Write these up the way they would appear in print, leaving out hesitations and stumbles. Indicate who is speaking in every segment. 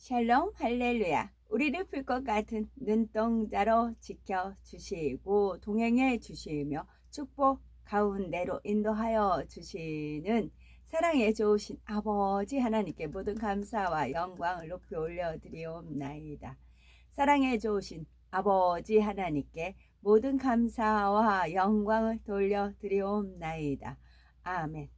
Speaker 1: 샬롬 할렐루야. 우리를 풀 것 같은 눈동자로 지켜주시고 동행해 주시며 축복 가운데로 인도하여 주시는 사랑의 좋으신 아버지 하나님께 모든 감사와 영광을 높이 올려드리옵나이다. 사랑의 좋으신 아버지 하나님께 모든 감사와 영광을 돌려드리옵나이다. 아멘.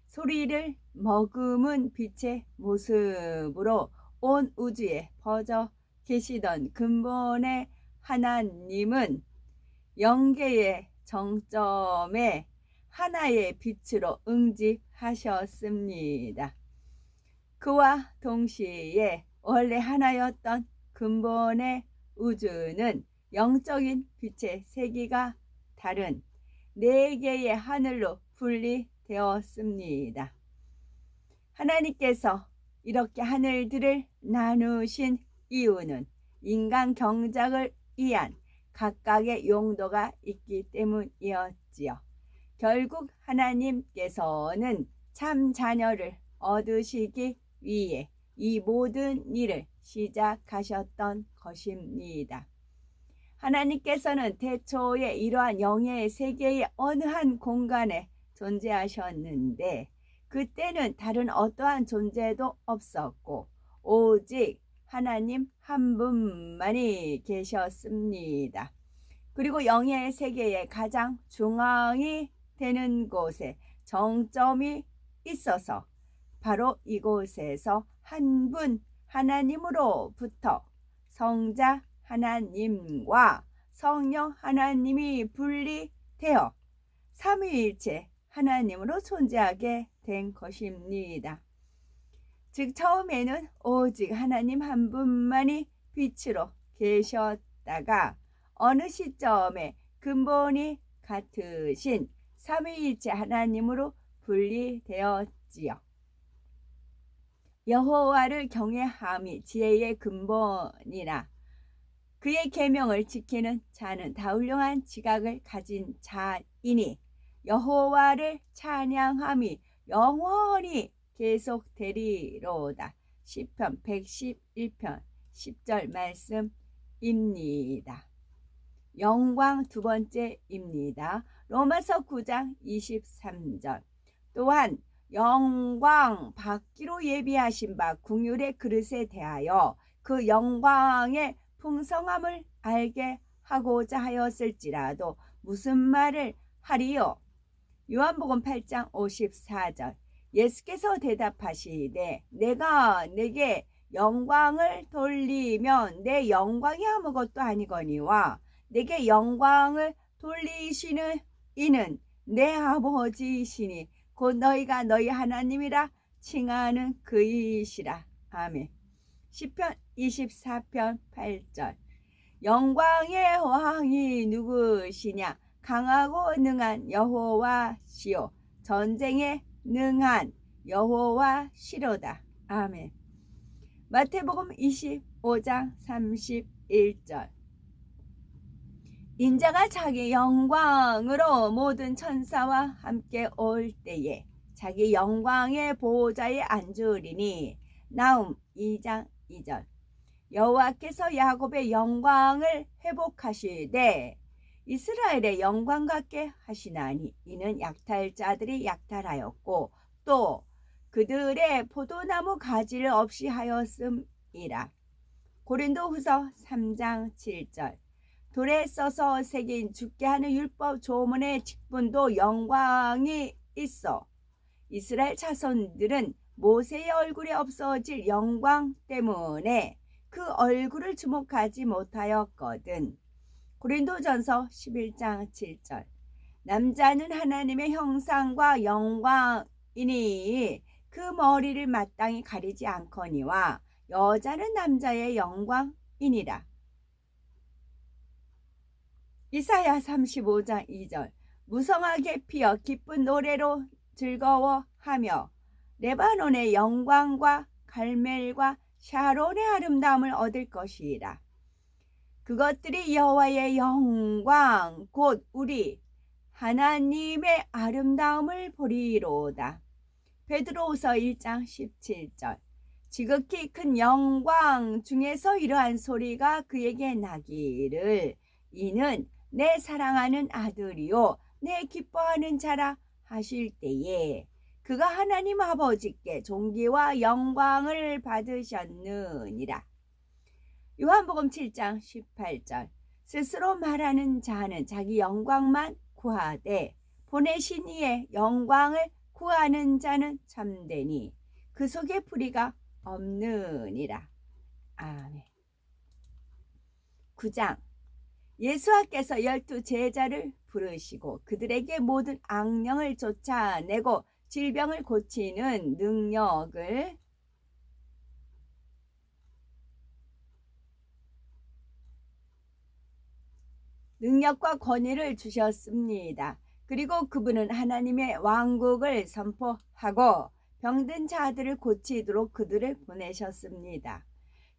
Speaker 1: 소리를 머금은 빛의 모습으로 온 우주에 퍼져 계시던 근본의 하나님은 영계의 정점에 하나의 빛으로 응집하셨습니다. 그와 동시에 원래 하나였던 근본의 우주는 영적인 빛의 세기가 다른 네 개의 하늘로 분리되었습니다. 하나님께서 이렇게 하늘들을 나누신 이유는 인간 경작을 위한 각각의 용도가 있기 때문이었지요. 결국 하나님께서는 참 자녀를 얻으시기 위해 이 모든 일을 시작하셨던 것입니다. 하나님께서는 태초에 이러한 영의 세계의 어느 한 공간에 존재하셨는데 그때는 다른 어떠한 존재도 없었고 오직 하나님 한 분만이 계셨습니다. 그리고 영의 세계의 가장 중앙이 되는 곳에 정점이 있어서 바로 이곳에서 한 분 하나님으로부터 성자 하나님과 성령 하나님이 분리되어 삼위일체 하나님으로 존재하게 된 것입니다. 즉 처음에는 오직 하나님 한 분만이 빛으로 계셨다가 어느 시점에 근본이 같으신 삼위일체 하나님으로 분리되었지요. 여호와를 경외함이 지혜의 근본이라 그의 계명을 지키는 자는 다 훌륭한 지각을 가진 자이니 여호와를 찬양함이 영원히 계속되리로다. 시편 111편 10절 말씀입니다. 영광 두 번째입니다. 로마서 9장 23절. 또한 영광 받기로 예비하신 바 긍휼의 그릇에 대하여 그 영광의 풍성함을 알게 하고자 하였을지라도 무슨 말을 하리요? 요한복음 8장 54절. 예수께서 대답하시되 내가 내게 영광을 돌리면 내 영광이 아무것도 아니거니와 내게 영광을 돌리시는 이는 내 아버지이시니 곧 너희가 너희 하나님이라 칭하는 그이시라. 아멘. 시편 24편 8절. 영광의 왕이 누구시냐? 강하고 능한 여호와시요 전쟁에 능한 여호와시로다. 아멘. 마태복음 25장 31절. 인자가 자기 영광으로 모든 천사와 함께 올 때에 자기 영광의 보호자에 앉으리니. 나움 2장 2절. 여호와께서 야곱의 영광을 회복하시되 이스라엘의 영광 같게 하시나니 이는 약탈자들이 약탈하였고 또 그들의 포도나무 가지를 없이 하였음이라. 고린도후서 3장 7절. 돌에 써서 새긴 죽게 하는 율법 조문의 직분도 영광이 있어 이스라엘 자손들은 모세의 얼굴이 없어질 영광 때문에 그 얼굴을 주목하지 못하였거든. 고린도전서 11장 7절. 남자는 하나님의 형상과 영광이니 그 머리를 마땅히 가리지 않거니와 여자는 남자의 영광이니라. 이사야 35장 2절. 무성하게 피어 기쁜 노래로 즐거워하며 레바논의 영광과 갈멜과 샤론의 아름다움을 얻을 것이라. 그것들이 여호와의 영광 곧 우리 하나님의 아름다움을 보리로다. 베드로후서 1장 17절. 지극히 큰 영광 중에서 이러한 소리가 그에게 나기를 이는 내 사랑하는 아들이요 내 기뻐하는 자라 하실 때에 그가 하나님 아버지께 존귀와 영광을 받으셨느니라. 요한복음 7장 18절 스스로 말하는 자는 자기 영광만 구하되 보내신 이의 영광을 구하는 자는 참되니 그 속에 불의가 없느니라. 아멘. 9장 예수께서 12 제자를 부르시고 그들에게 모든 악령을 쫓아내고 질병을 고치는 능력과 권위를 주셨습니다. 그리고 그분은 하나님의 왕국을 선포하고 병든 자들을 고치도록 그들을 보내셨습니다.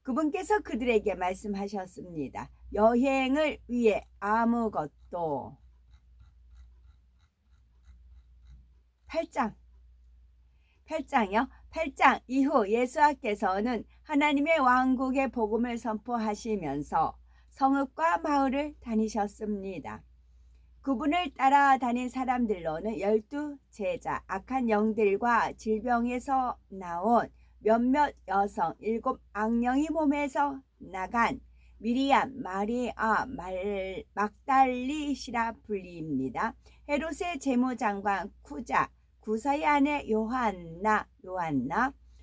Speaker 1: 그분께서 그들에게 말씀하셨습니다. 여행을 위해 아무것도 8장이요. 8장 이후 예수께서는 하나님의 왕국의 복음을 선포하시면서 성읍과 마을을 다니셨습니다. 그분을 따라다닌 사람들로는 12 제자, 악한 영들과 질병에서 나온 몇몇 여성, 7 악령이 몸에서 나간 미리암, 마리아, 막달리시라 불립니다. 헤롯의 재무장관 쿠자, 구사의 아내 요한나,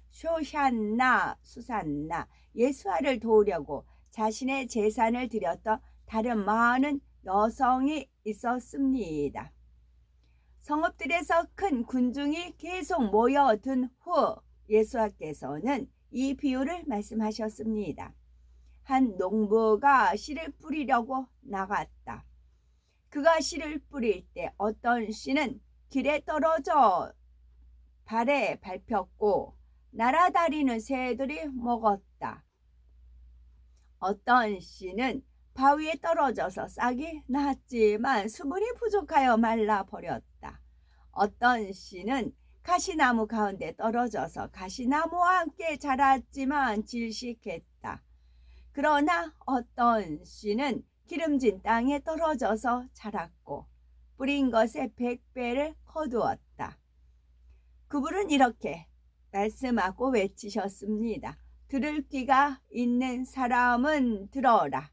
Speaker 1: 쇼샨나, 수산나, 예수아를 도우려고 자신의 재산을 드렸던 다른 많은 여성이 있었습니다. 성읍들에서 큰 군중이 계속 모여든 후 예수께서는 이 비유를 말씀하셨습니다. 한 농부가 씨를 뿌리려고 나갔다. 그가 씨를 뿌릴 때 어떤 씨는 길에 떨어져 발에 밟혔고 날아다니는 새들이 먹었다. 어떤 씨는 바위에 떨어져서 싹이 났지만 수분이 부족하여 말라버렸다. 어떤 씨는 가시나무 가운데 떨어져서 가시나무와 함께 자랐지만 질식했다. 그러나 어떤 씨는 기름진 땅에 떨어져서 자랐고 뿌린 것의 100배를 거두었다. 그분은 이렇게 말씀하고 외치셨습니다. 들을 귀가 있는 사람은 들어라.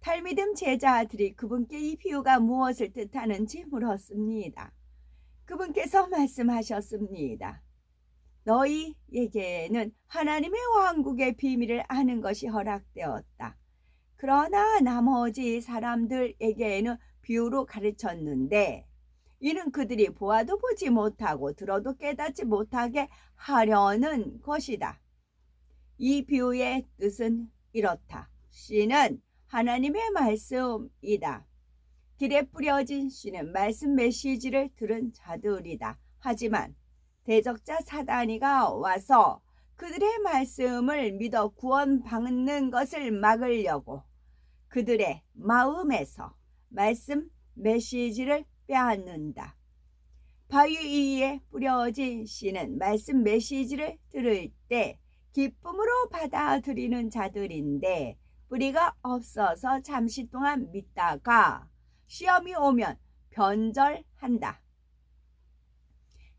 Speaker 1: 탈미듬 제자들이 그분께 이 비유가 무엇을 뜻하는지 물었습니다. 그분께서 말씀하셨습니다. 너희에게는 하나님의 왕국의 비밀을 아는 것이 허락되었다. 그러나 나머지 사람들에게는 비유로 가르쳤는데 이는 그들이 보아도 보지 못하고 들어도 깨닫지 못하게 하려는 것이다. 이 비유의 뜻은 이렇다. 씨는 하나님의 말씀이다. 길에 뿌려진 씨는 말씀 메시지를 들은 자들이다. 하지만 대적자 사단이가 와서 그들의 말씀을 믿어 구원받는 것을 막으려고 그들의 마음에서 말씀 메시지를 빼앗는다. 바위 위에 뿌려진 씨는 말씀 메시지를 들을 때 기쁨으로 받아들이는 자들인데 뿌리가 없어서 잠시 동안 믿다가 시험이 오면 변절한다.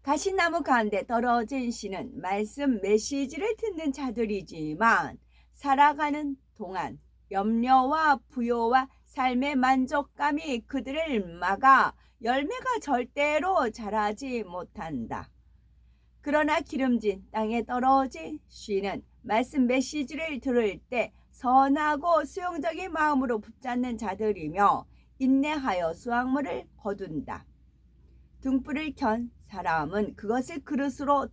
Speaker 1: 가시나무 가운데 떨어진 씨는 말씀 메시지를 듣는 자들이지만 살아가는 동안 염려와 부요와 삶의 만족감이 그들을 막아 열매가 절대로 자라지 못한다. 그러나 기름진 땅에 떨어진 씨는 말씀 메시지를 들을 때 선하고 수용적인 마음으로 붙잡는 자들이며 인내하여 수확물을 거둔다. 등불을 켠 사람은 그것을 그릇으로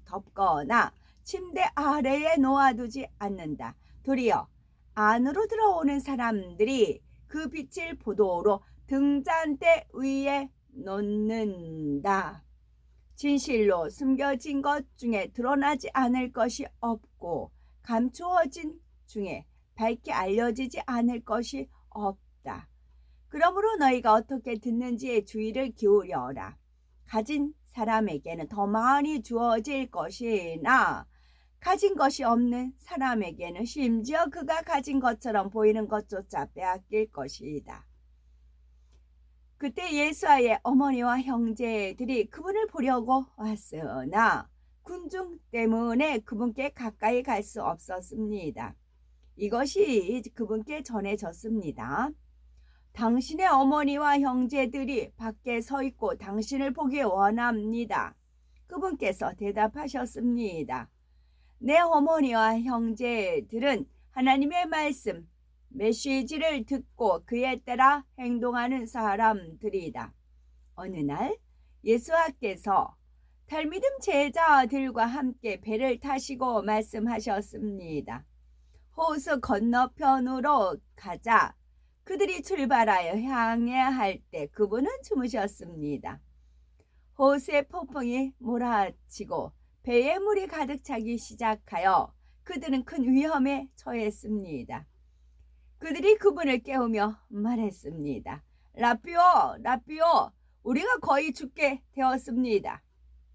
Speaker 1: 덮거나 침대 아래에 놓아두지 않는다. 도리어 안으로 들어오는 사람들이 그 빛을 보도록 등잔대 위에 놓는다. 진실로 숨겨진 것 중에 드러나지 않을 것이 없고 감추어진 중에 밝게 알려지지 않을 것이 없다. 그러므로 너희가 어떻게 듣는지에 주의를 기울여라. 가진 사람에게는 더 많이 주어질 것이나 가진 것이 없는 사람에게는 심지어 그가 가진 것처럼 보이는 것조차 빼앗길 것이다. 그때 예수와의 어머니와 형제들이 그분을 보려고 왔으나 군중 때문에 그분께 가까이 갈 수 없었습니다. 이것이 그분께 전해졌습니다. 당신의 어머니와 형제들이 밖에 서 있고 당신을 보기 원합니다. 그분께서 대답하셨습니다. 내 어머니와 형제들은 하나님의 말씀, 메시지를 듣고 그에 따라 행동하는 사람들이다. 어느 날 예수께서 탈미듬 제자들과 함께 배를 타시고 말씀하셨습니다. 호수 건너편으로 가자. 그들이 출발하여 향해야 할 때 그분은 주무셨습니다. 호수의 폭풍이 몰아치고 배에 물이 가득 차기 시작하여 그들은 큰 위험에 처했습니다. 그들이 그분을 깨우며 말했습니다. 라삐오, 라삐오, 우리가 거의 죽게 되었습니다.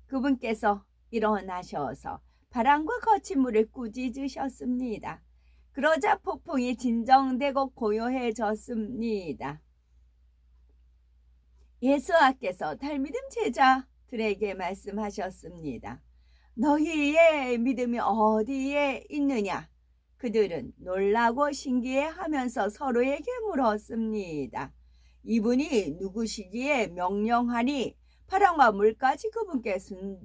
Speaker 1: 그분께서 일어나셔서 바람과 거친 물을 꾸짖으셨습니다. 그러자 폭풍이 진정되고 고요해졌습니다. 예수께서 탈미듬 제자들에게 말씀하셨습니다. 너희의 믿음이 어디에 있느냐? 그들은 놀라고 신기해하면서 서로에게 물었습니다. 이분이 누구시기에 명령하니 바람과 물까지 그분께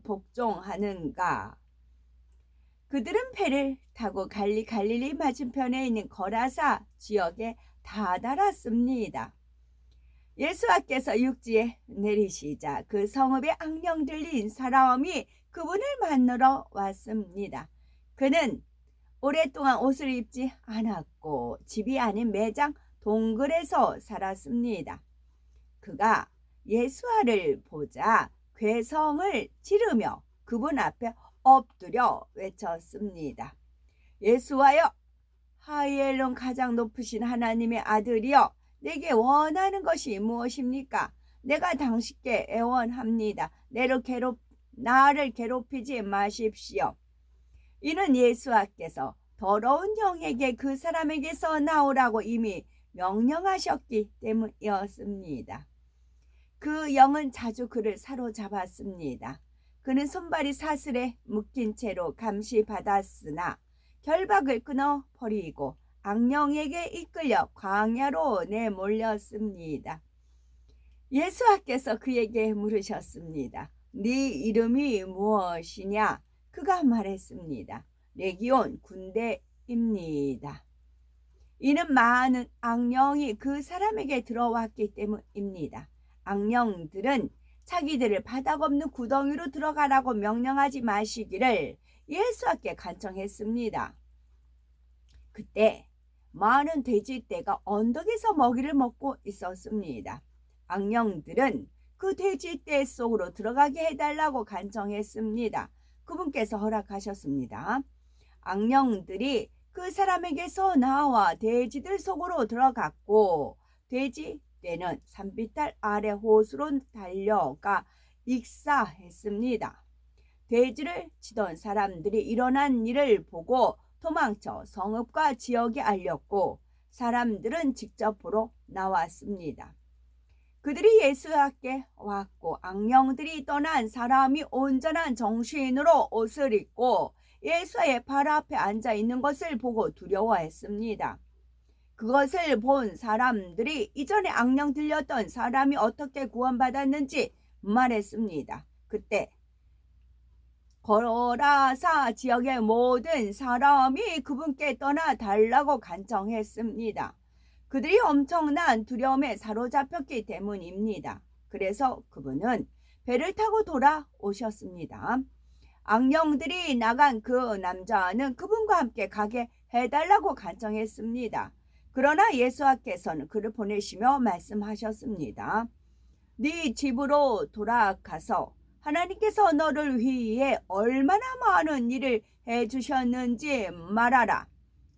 Speaker 1: 복종하는가? 그들은 배를 타고 갈릴리 맞은편에 있는 거라사 지역에 다다랐습니다. 예수께서 육지에 내리시자 그 성읍에 악령 들린 사람이 그분을 만나러 왔습니다. 그는 오랫동안 옷을 입지 않았고 집이 아닌 매장 동굴에서 살았습니다. 그가 예수를 보자 괴성을 지르며 그분 앞에 엎드려 외쳤습니다. 예수와여, 하이엘론 가장 높으신 하나님의 아들이여, 내게 원하는 것이 무엇입니까? 내가 당신께 애원합니다. 나를 괴롭히지 마십시오. 이는 예수께서 더러운 영에게 그 사람에게서 나오라고 이미 명령하셨기 때문이었습니다. 그 영은 자주 그를 사로잡았습니다. 그는 손발이 사슬에 묶인 채로 감시받았으나 결박을 끊어 버리고 악령에게 이끌려 광야로 내몰렸습니다. 예수께서 그에게 물으셨습니다. 네 이름이 무엇이냐? 그가 말했습니다. 레기온 군대입니다. 이는 많은 악령이 그 사람에게 들어왔기 때문입니다. 악령들은 자기들을 바닥 없는 구덩이로 들어가라고 명령하지 마시기를 예수께 간청했습니다. 그때 많은 돼지떼가 언덕에서 먹이를 먹고 있었습니다. 악령들은 그 돼지떼 속으로 들어가게 해달라고 간청했습니다. 그분께서 허락하셨습니다. 악령들이 그 사람에게서 나와 돼지들 속으로 들어갔고 돼지떼는 산비탈 아래 호수로 달려가 익사했습니다. 돼지를 치던 사람들이 일어난 일을 보고 도망쳐 성읍과 지역에 알렸고 사람들은 직접 보러 나왔습니다. 그들이 예수께 왔고 악령들이 떠난 사람이 온전한 정신으로 옷을 입고 예수의 발 앞에 앉아 있는 것을 보고 두려워했습니다. 그것을 본 사람들이 이전에 악령 들렸던 사람이 어떻게 구원받았는지 말했습니다. 그때 거라사 지역의 모든 사람이 그분께 떠나 달라고 간청했습니다. 그들이 엄청난 두려움에 사로잡혔기 때문입니다. 그래서 그분은 배를 타고 돌아오셨습니다. 악령들이 나간 그 남자는 그분과 함께 가게 해달라고 간청했습니다. 그러나 예수께서는 그를 보내시며 말씀하셨습니다. 네 집으로 돌아가서 하나님께서 너를 위해 얼마나 많은 일을 해주셨는지 말하라.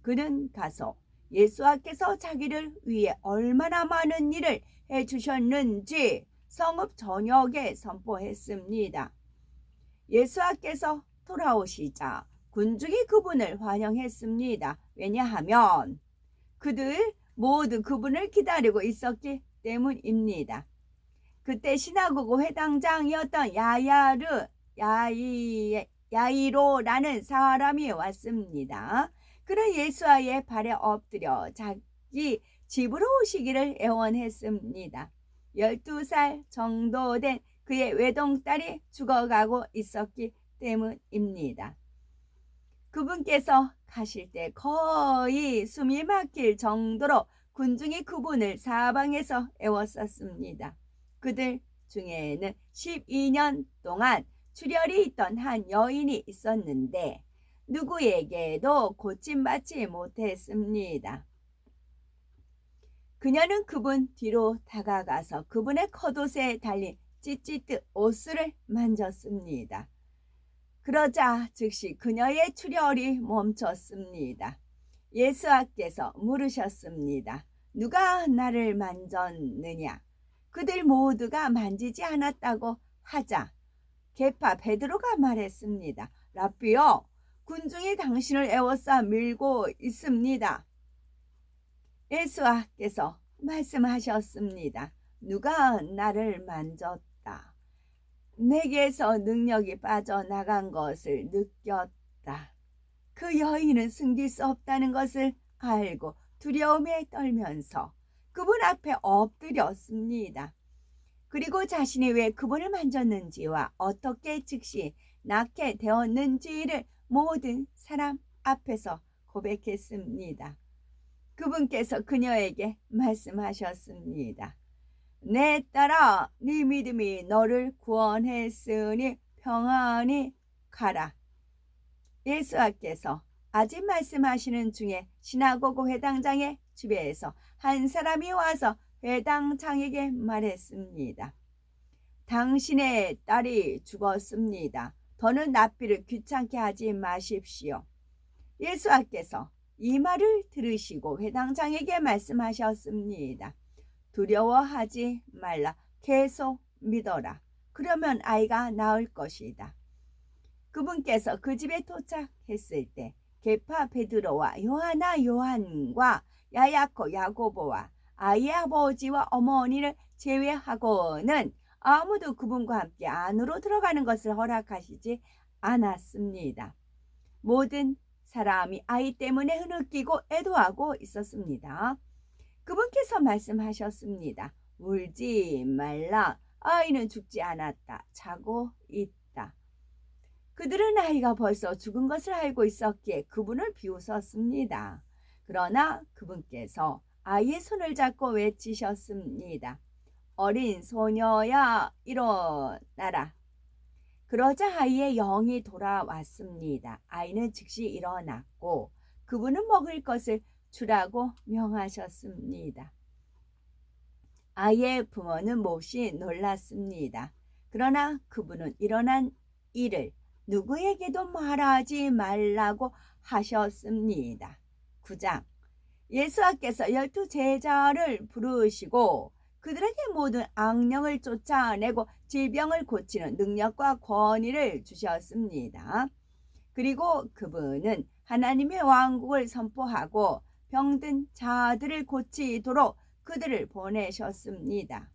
Speaker 1: 그는 가서 예수께서 자기를 위해 얼마나 많은 일을 해주셨는지 성읍 전역에 선포했습니다. 예수께서 돌아오시자 군중이 그분을 환영했습니다. 왜냐하면 그들 모두 그분을 기다리고 있었기 때문입니다. 그때 시나고그 회당장이었던 야이로라는 사람이 왔습니다. 그는 예수와의 발에 엎드려 자기 집으로 오시기를 애원했습니다. 12살 정도 된 그의 외동딸이 죽어가고 있었기 때문입니다. 그분께서 가실 때 거의 숨이 막힐 정도로 군중이 그분을 사방에서 애웠었습니다. 그들 중에는 12년 동안 출혈이 있던 한 여인이 있었는데 누구에게도 고침받지 못했습니다. 그녀는 그분 뒤로 다가가서 그분의 겉옷에 달린 찢찢듯 옷을 만졌습니다. 그러자 즉시 그녀의 출혈이 멈췄습니다. 예수께서 물으셨습니다. 누가 나를 만졌느냐? 그들 모두가 만지지 않았다고 하자 계파 베드로가 말했습니다. 라삐여, 군중이 당신을 애워싸 밀고 있습니다. 예수께서 말씀하셨습니다. 누가 나를 만졌다. 내게서 능력이 빠져나간 것을 느꼈다. 그 여인은 숨길 수 없다는 것을 알고 두려움에 떨면서 그분 앞에 엎드렸습니다. 그리고 자신이 왜 그분을 만졌는지와 어떻게 즉시 낫게 되었는지를 모든 사람 앞에서 고백했습니다. 그분께서 그녀에게 말씀하셨습니다. 내 딸아, 네 믿음이 너를 구원했으니 평안히 가라. 예수께서 아직 말씀하시는 중에 시나고그 회당장의 집에서 한 사람이 와서 회당장에게 말했습니다. 당신의 딸이 죽었습니다. 더는 납비를 귀찮게 하지 마십시오. 예수께서 이 말을 들으시고 회당장에게 말씀하셨습니다. 두려워하지 말라. 계속 믿어라. 그러면 아이가 나을 것이다. 그분께서 그 집에 도착했을 때 계파 베드로와 요하나 요한과 야야코 야고보와 아이의 아버지와 어머니를 제외하고는 아무도 그분과 함께 안으로 들어가는 것을 허락하시지 않았습니다. 모든 사람이 아이 때문에 흐느끼고 애도하고 있었습니다. 그분께서 말씀하셨습니다. 울지 말라. 아이는 죽지 않았다. 자고 있다. 그들은 아이가 벌써 죽은 것을 알고 있었기에 그분을 비웃었습니다. 그러나 그분께서 아이의 손을 잡고 외치셨습니다. 어린 소녀야, 일어나라. 그러자 아이의 영이 돌아왔습니다. 아이는 즉시 일어났고 그분은 먹을 것을 주라고 명하셨습니다. 아이의 부모는 몹시 놀랐습니다. 그러나 그분은 일어난 일을 누구에게도 말하지 말라고 하셨습니다. 9장 예수께서 12 제자를 부르시고 그들에게 모든 악령을 쫓아내고 질병을 고치는 능력과 권위를 주셨습니다. 그리고 그분은 하나님의 왕국을 선포하고 병든 자들을 고치도록 그들을 보내셨습니다.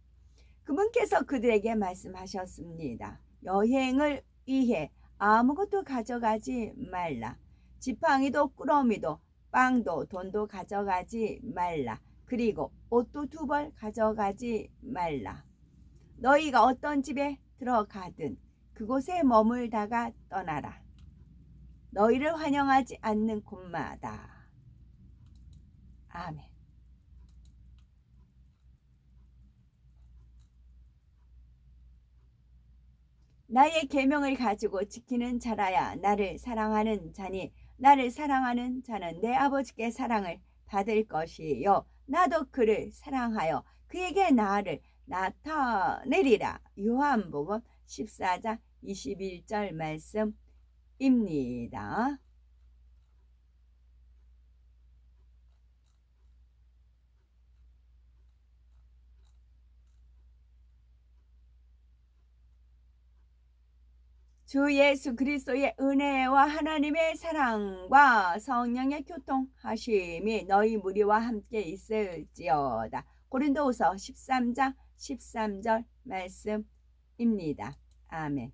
Speaker 1: 그분께서 그들에게 말씀하셨습니다. 여행을 위해 아무것도 가져가지 말라. 지팡이도 꾸러미도 빵도 돈도 가져가지 말라. 그리고 옷도 2벌 가져가지 말라. 너희가 어떤 집에 들어가든 그곳에 머물다가 떠나라. 너희를 환영하지 않는 곳마다. 아멘. 나의 계명을 가지고 지키는 자라야 나를 사랑하는 자니 나를 사랑하는 자는 내 아버지께 사랑을 받을 것이요 나도 그를 사랑하여 그에게 나를 나타내리라. 요한복음 14장 21절 말씀입니다. 주 예수 그리스도의 은혜와 하나님의 사랑과 성령의 교통하심이 너희 무리와 함께 있을지어다. 고린도후서 13장 13절 말씀입니다. 아멘.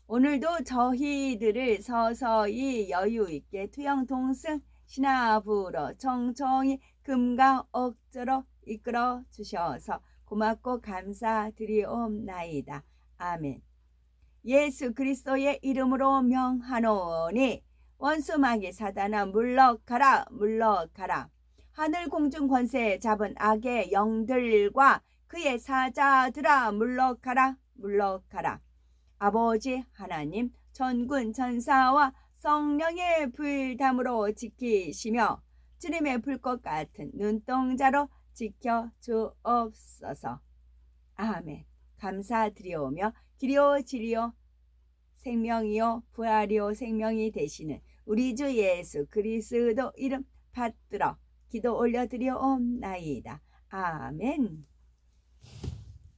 Speaker 1: 오늘도 저희들을 서서히 여유 있게 투영 동승 신화부로 청청히 금과 억제로 이끌어 주셔서 고맙고 감사드리옵나이다. 아멘. 예수 그리스도의 이름으로 명하노니 원수 마귀 사단아 물러가라 물러가라. 하늘 공중 권세 잡은 악의 영들과 그의 사자들아 물러가라 물러가라. 아버지 하나님 전군 전사와 성령의 불담으로 지키시며 주님의 불꽃 같은 눈동자로 지켜주옵소서. 아멘. 감사드리오며 길이요 진리요 생명이요 부활이요 생명이 되시는 우리 주 예수 그리스도 이름 받들어 기도 올려드리옵나이다. 아멘.